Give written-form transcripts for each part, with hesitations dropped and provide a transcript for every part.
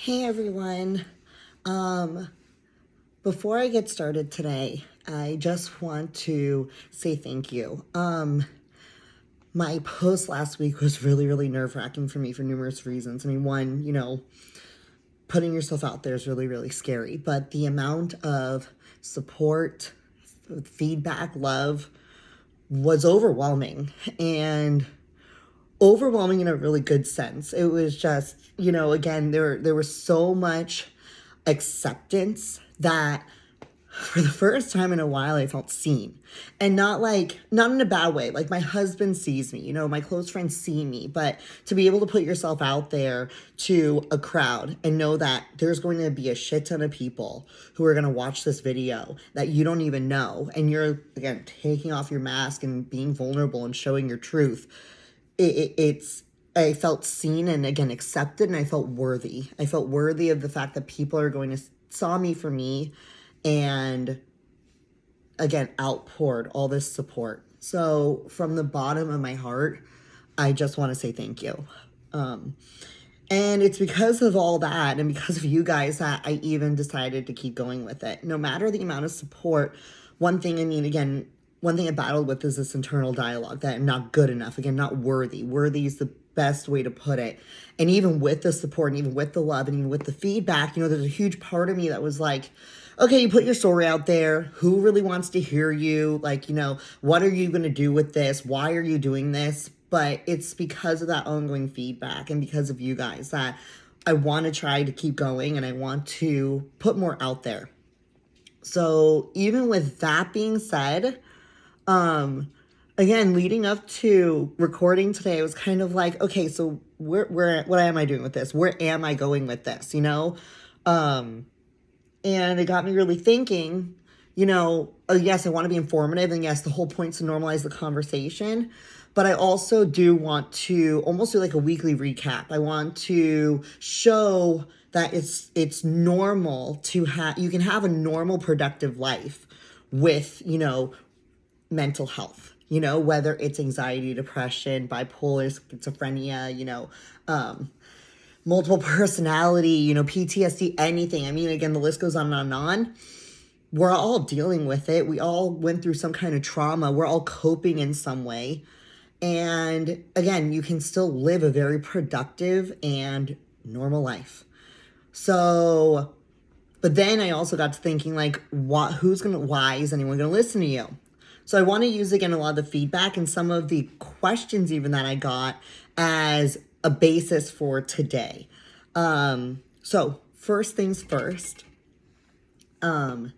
Hey everyone. Um, Before I get started today, I just want to say thank you. My post last week was really nerve-wracking for me for numerous reasons. I mean, one, putting yourself out there is really scary, but the amount of support, feedback, love was overwhelming and overwhelming in a really good sense. It was just, again, there was so much acceptance that for the first time in a while I felt seen. And not in a bad way. Like my husband sees me, my close friends see me, but to be able to put yourself out there to a crowd and know that there's going to be a shit ton of people who are going to watch this video that you don't even know, and you're again taking off your mask and being vulnerable and showing your truth. It's I felt seen and again accepted, and I felt worthy. I felt worthy of the fact that people are going to saw me for me, and again outpoured all this support. So from the bottom of my heart, I just want to say thank you. And it's because of all that and because of you guys that I even decided to keep going with it. No matter the amount of support, one thing I battled with is this internal dialogue that I'm not good enough. Again, not worthy. Worthy is the best way to put it. And even with the support and even with the love and even with the feedback, there's a huge part of me that was like, okay, you put your story out there. Who really wants to hear you? What are you going to do with this? Why are you doing this? But it's because of that ongoing feedback and because of you guys that I want to try to keep going and I want to put more out there. So even with that being said, again, leading up to recording today, I was kind of like, okay, so what am I doing with this? Where am I going with this? And it got me really thinking, yes, I want to be informative, and yes, the whole point's to normalize the conversation, but I also do want to almost do like a weekly recap. I want to show that it's normal to you can have a normal productive life with, mental health, whether it's anxiety, depression, bipolar, schizophrenia, multiple personality, PTSD, anything. I mean, again, the list goes on and on. We're all dealing with it. We all went through some kind of trauma. We're all coping in some way. And again, you can still live a very productive and normal life. So, but then I also got to thinking, like, why is anyone going to listen to you? So I want to use, again, a lot of the feedback and some of the questions even that I got as a basis for today. So first things first, a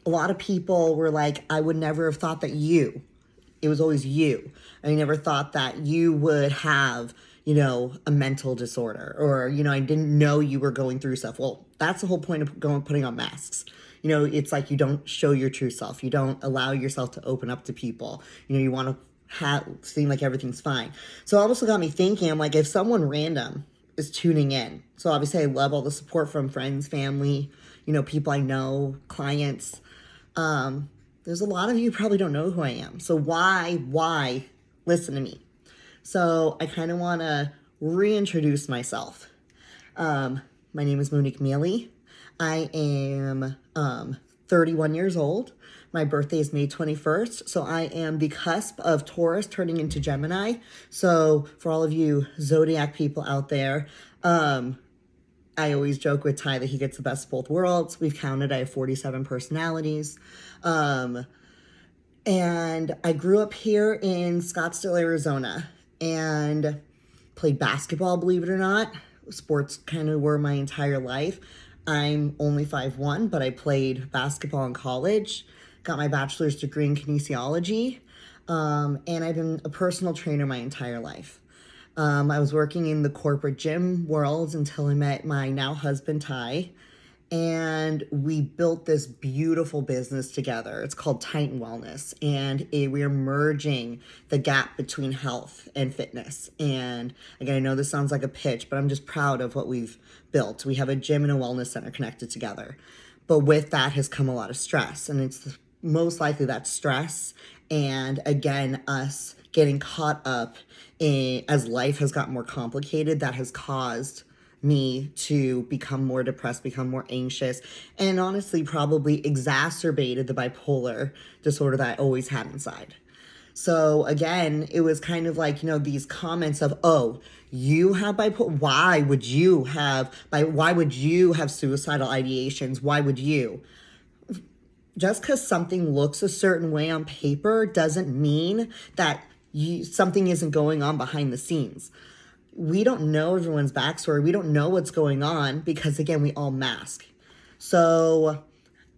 lot of people were like, I would never have thought that it was always you. I never thought that you would have, a mental disorder, or, I didn't know you were going through stuff. Well, that's the whole point of putting on masks. It's like you don't show your true self. You don't allow yourself to open up to people. You want to seem like everything's fine. So it also got me thinking, I'm like, if someone random is tuning in, so obviously I love all the support from friends, family, people I know, clients. There's a lot of you probably don't know who I am. So why listen to me? So I kind of want to reintroduce myself. My name is Monique Mealy. I am 31 years old. My birthday is May 21st. So I am the cusp of Taurus turning into Gemini. So for all of you zodiac people out there, I always joke with Ty that he gets the best of both worlds. We've counted, I have 47 personalities. And I grew up here in Scottsdale, Arizona, and played basketball, believe it or not. Sports kind of were my entire life. I'm only 5'1", but I played basketball in college, got my bachelor's degree in kinesiology, and I've been a personal trainer my entire life. I was working in the corporate gym world until I met my now husband, Ty, and we built this beautiful business together. It's called Titan Wellness, and we are merging the gap between health and fitness. And again, I know this sounds like a pitch, but I'm just proud of what we've built. We have a gym and a wellness center connected together. But with that has come a lot of stress, and it's most likely that stress and, again, us getting caught up in, as life has gotten more complicated, that has caused me to become more depressed, become more anxious, and honestly probably exacerbated the bipolar disorder that I always had inside. So again, it was kind of like, these comments of, oh, you have bipolar. Why would you have suicidal ideations? Why would you? Just because something looks a certain way on paper doesn't mean that something isn't going on behind the scenes. We don't know everyone's backstory. We don't know what's going on because, again, we all mask. So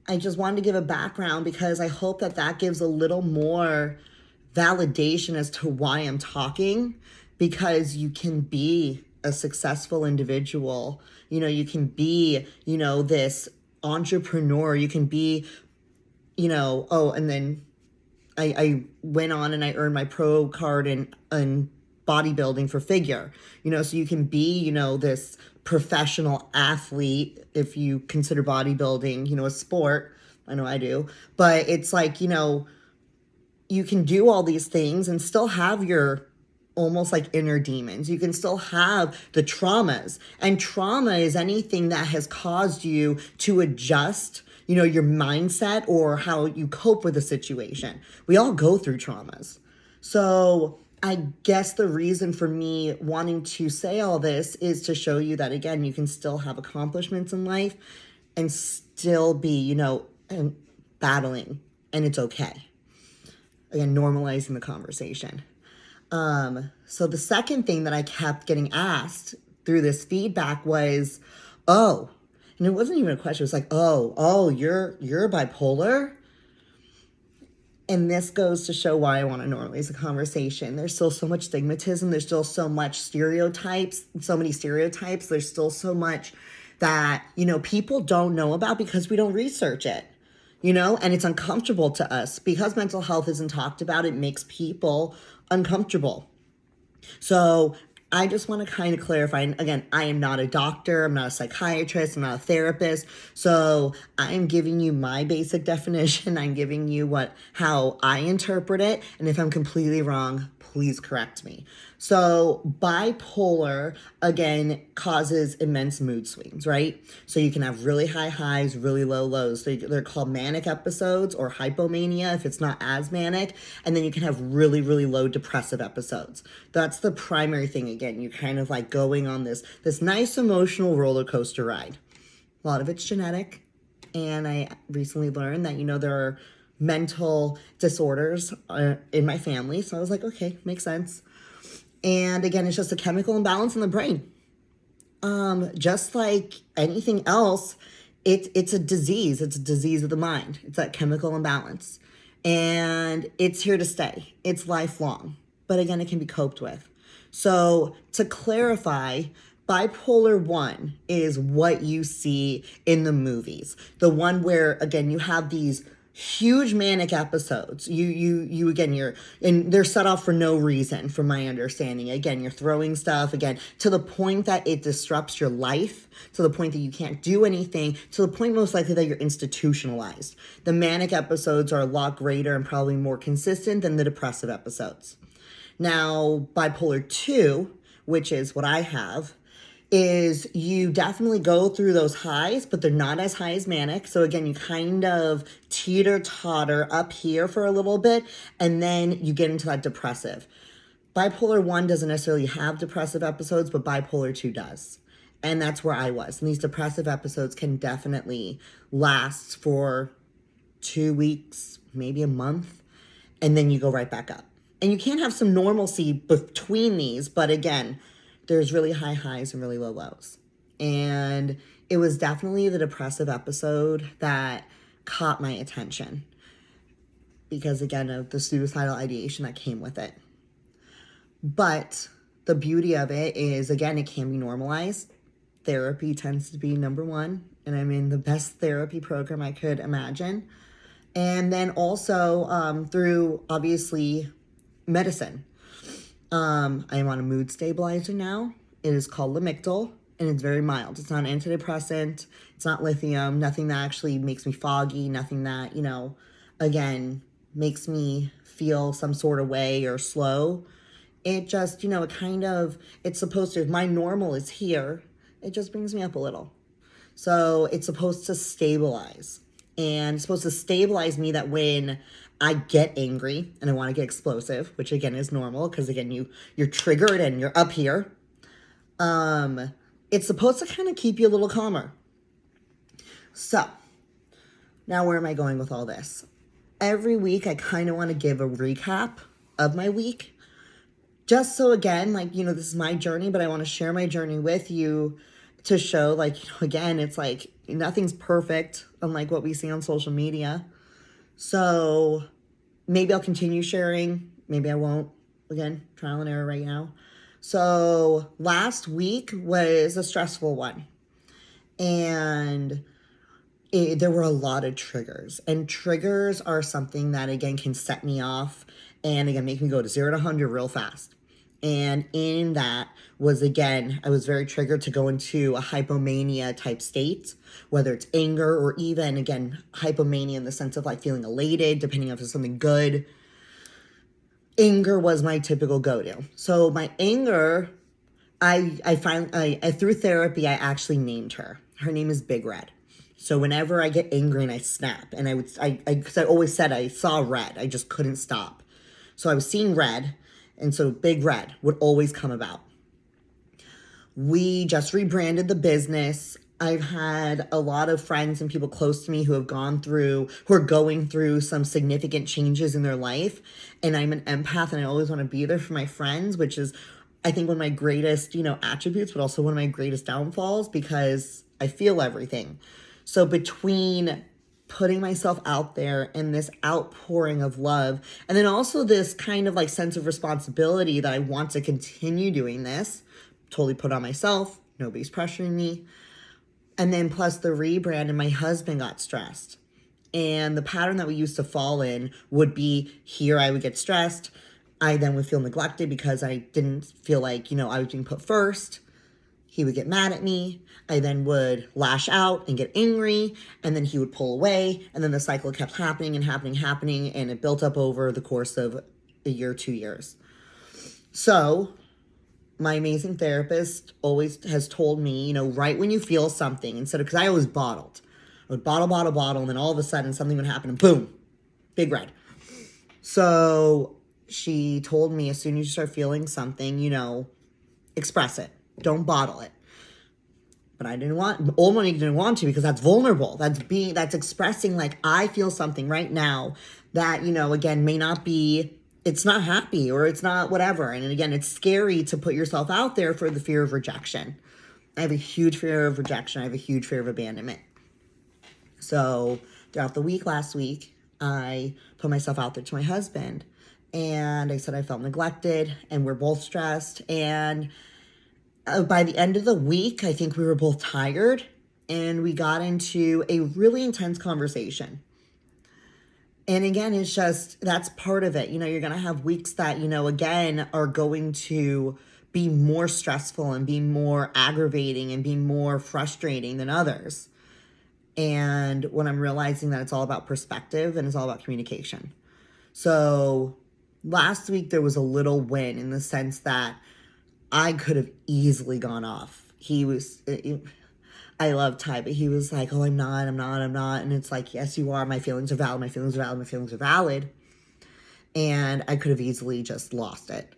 I just wanted to give a background because I hope that gives a little more validation as to why I'm talking, because you can be a successful individual. You can be, this entrepreneur. You can be, and then I went on and I earned my pro card in bodybuilding for figure, so you can be, this professional athlete if you consider bodybuilding, a sport. I know I do, but it's like, you can do all these things and still have your almost like inner demons. You can still have the traumas, and trauma is anything that has caused you to adjust, your mindset or how you cope with a situation. We all go through traumas. So I guess the reason for me wanting to say all this is to show you that, again, you can still have accomplishments in life and still be, and battling, and it's okay. Again, normalizing the conversation. So the second thing that I kept getting asked through this feedback was, oh, and it wasn't even a question. It was like, oh, you're bipolar. And this goes to show why I want to normalize the conversation. There's still so much stigmatism. There's still so much stereotypes, so many stereotypes. There's still so much that, people don't know about because we don't research it. And it's uncomfortable to us because mental health isn't talked about. It makes people uncomfortable. So I just want to kind of clarify. And again, I am not a doctor. I'm not a psychiatrist. I'm not a therapist. So I'm giving you my basic definition. I'm giving you how I interpret it. And if I'm completely wrong, please correct me. So bipolar, again, causes immense mood swings, right? So you can have really high highs, really low lows. They're called manic episodes or hypomania if it's not as manic. And then you can have really, really low depressive episodes. That's the primary thing. Again, you're kind of like going on this nice emotional roller coaster ride. A lot of it's genetic. And I recently learned that, there are mental disorders in my family. So I was like, okay, makes sense. And again, it's just a chemical imbalance in the brain. Just like anything else, it's a disease. It's a disease of the mind. It's that chemical imbalance. And it's here to stay. It's lifelong. But again, it can be coped with. So to clarify, bipolar 1 is what you see in the movies. The one where, again, you have these huge manic episodes. You again, and they're set off for no reason, from my understanding. Again, you're throwing stuff, again, to the point that it disrupts your life, to the point that you can't do anything, to the point most likely that you're institutionalized. The manic episodes are a lot greater and probably more consistent than the depressive episodes. Now, bipolar 2, which is what I have, is you definitely go through those highs, but they're not as high as manic. So again, you kind of teeter-totter up here for a little bit, and then you get into that depressive. Bipolar 1 doesn't necessarily have depressive episodes, but bipolar 2 does. And that's where I was. And these depressive episodes can definitely last for 2 weeks, maybe a month, and then you go right back up. And you can have some normalcy between these, but again, there's really high highs and really low lows. And it was definitely the depressive episode that caught my attention because, again, of the suicidal ideation that came with it. But the beauty of it is, again, it can be normalized. Therapy tends to be number one, and I'm in the best therapy program I could imagine. And then also through, obviously, medicine. I am on a mood stabilizer now. It is called Lamictal, and it's very mild. It's not an antidepressant. It's not lithium. Nothing that actually makes me foggy. Nothing that, again, makes me feel some sort of way or slow. It just, it's supposed to, if my normal is here, It just brings me up a little. So it's supposed to stabilize. And it's supposed to stabilize me that when I get angry and I want to get explosive, which again is normal because again you're triggered and you're up here. It's supposed to kind of keep you a little calmer. So now where am I going with all this? Every week I kind of want to give a recap of my week. Just so again, like, this is my journey, but I want to share my journey with you to show, like, again, it's like nothing's perfect, unlike what we see on social media. So maybe I'll continue sharing. Maybe I won't. Again, trial and error right now. So last week was a stressful one. And there were a lot of triggers. And triggers are something that, again, can set me off and, again, make me go to 0 to 100 real fast. And in that was, again, I was very triggered to go into a hypomania type state, whether it's anger or even, again, hypomania in the sense of like feeling elated, depending on if it's something good. Anger was my typical go-to. So my anger, I finally, through therapy, I actually named her. Her name is Big Red. So whenever I get angry and I snap, and because I always said I saw red, I just couldn't stop. So I was seeing red. And so Big Red would always come about. We just rebranded the business. I've had a lot of friends and people close to me who are going through some significant changes in their life. And I'm an empath and I always want to be there for my friends, which is, I think, one of my greatest, attributes, but also one of my greatest downfalls because I feel everything. So between putting myself out there and this outpouring of love, and then also this kind of like sense of responsibility that I want to continue doing this, totally put on myself, nobody's pressuring me. And then plus the rebrand, and my husband got stressed. And the pattern that we used to fall in would be here I would get stressed. I then would feel neglected because I didn't feel like, I was being put first. He would get mad at me. I then would lash out and get angry, and then he would pull away, and then the cycle kept happening, and it built up over the course of a year, 2 years. So my amazing therapist always has told me, right when you feel something, because I always bottled. I would bottle, and then all of a sudden something would happen, and boom, Big Red. So she told me as soon as you start feeling something, express it. Don't bottle it. But old Monique didn't want to because that's vulnerable. That's expressing like, I feel something right now that, again, may not be, it's not happy or it's not whatever. And again, it's scary to put yourself out there for the fear of rejection. I have a huge fear of rejection. I have a huge fear of abandonment. So throughout the week, last week, I put myself out there to my husband and I said I felt neglected and we're both stressed. And by the end of the week, I think we were both tired and we got into a really intense conversation. And again, it's just, that's part of it. You're going to have weeks that, again, are going to be more stressful and be more aggravating and be more frustrating than others. And when I'm realizing that it's all about perspective and it's all about communication. So last week there was a little win in the sense that I could have easily gone off. I love Ty, but he was like, oh, I'm not. And it's like, yes, you are. My feelings are valid. My feelings are valid. And I could have easily just lost it.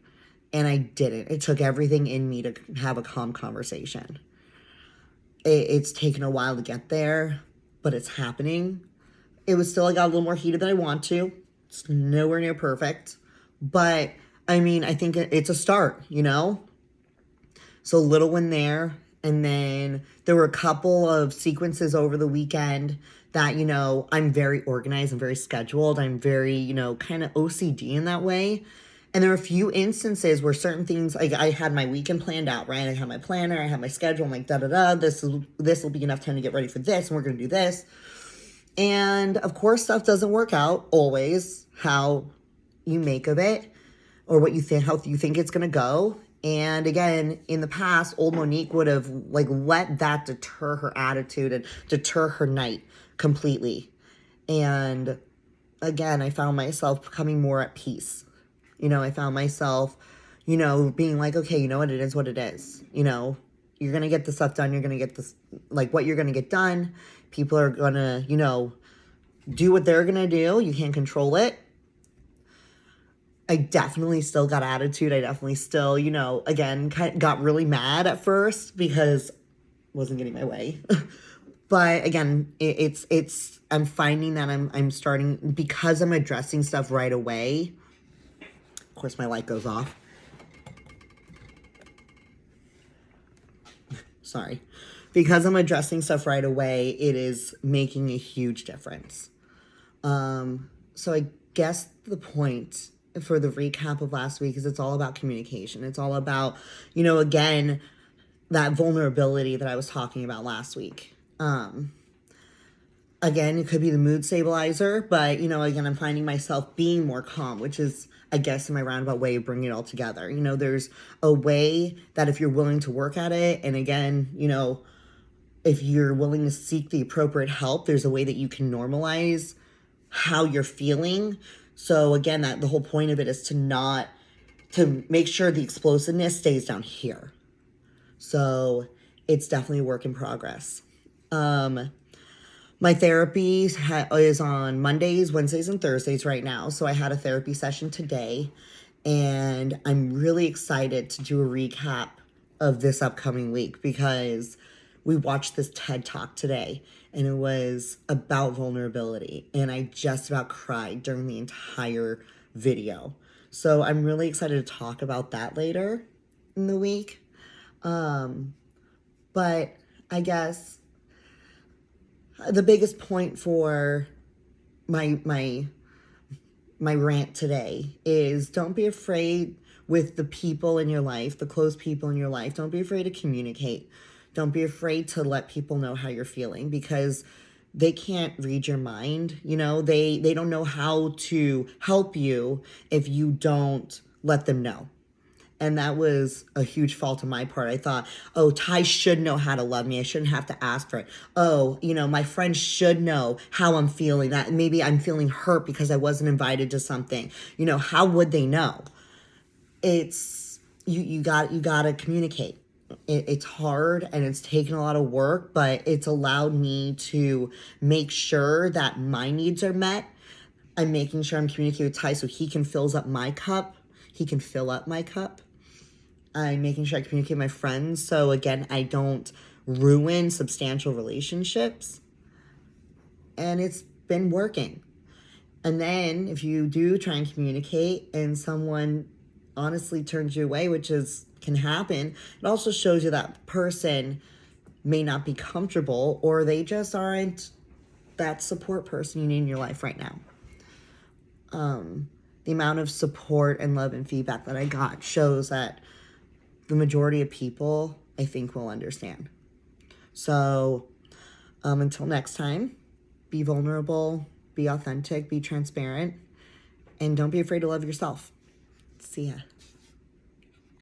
And I didn't. It took everything in me to have a calm conversation. It's taken a while to get there, but it's happening. It was still, I got a little more heated than I want to. It's nowhere near perfect. But, I think it's a start, So little one there. And then there were a couple of sequences over the weekend that, I'm very organized. I'm very scheduled. I'm very, kind of OCD in that way. And there were a few instances where certain things, like I had my weekend planned out, right? I had my planner, I had my schedule. I'm like, this will be enough time to get ready for this. And we're going to do this. And of course, stuff doesn't work out always how you make of it or what you think, how you think it's going to go. And again, in the past, old Monique would have let that deter her attitude and deter her night completely. And again, I found myself becoming more at peace. I found myself, being like, okay, you know what, it is what it is. you're going to get the stuff done. You're going to get this, like, what you're going to get done. People are going to, you know, do what they're going to do. You can't control it. I definitely still got attitude. I definitely still, you know, again, got really mad at first because I wasn't getting my way. But again, it's I'm finding that I'm starting, because I'm addressing stuff right away. Of course, my light goes off. Sorry. Because I'm addressing stuff right away, it is making a huge difference. So I guess the point for the recap of last week is it's all about communication. It's all about, you know, again, that vulnerability that I was talking about last week. Again, it could be the mood stabilizer, but, you know, again, I'm finding myself being more calm, which is, I guess, in my roundabout way of bringing it all together. You know, there's a way that if you're willing to work at it, and again, you know, if you're willing to seek the appropriate help, there's a way that you can normalize how you're feeling. So again, that the whole point of it is to make sure the explosiveness stays down here. So it's definitely a work in progress. My therapy is on Mondays, Wednesdays, and Thursdays right now. So I had a therapy session today, and I'm really excited to do a recap of this upcoming week because we watched this TED Talk today, and it was about vulnerability, and I just about cried during the entire video. So I'm really excited to talk about that later in the week. But I guess the biggest point for my rant today is don't be afraid with the people in your life, the close people in your life. Don't be afraid to communicate. Don't be afraid to let people know how you're feeling because they can't read your mind. You know, they don't know how to help you if you don't let them know. And that was a huge fault on my part. I thought, oh, Ty should know how to love me. I shouldn't have to ask for it. Oh, you know, my friends should know how I'm feeling. That maybe I'm feeling hurt because I wasn't invited to something. You know, how would they know? It's you got to communicate. It's hard and it's taken a lot of work, but it's allowed me to make sure that my needs are met. I'm making sure I'm communicating with Ty so he can fill up my cup. He can fill up my cup. I'm making sure I communicate with my friends so, again, I don't ruin substantial relationships. And it's been working. And then if you do try and communicate and someone honestly turns you away, which can happen, it also shows you that person may not be comfortable or they just aren't that support person you need in your life right now. The amount of support and love and feedback that I got shows that the majority of people, I think, will understand. So until next time, be vulnerable, be authentic, be transparent, and don't be afraid to love yourself. See ya.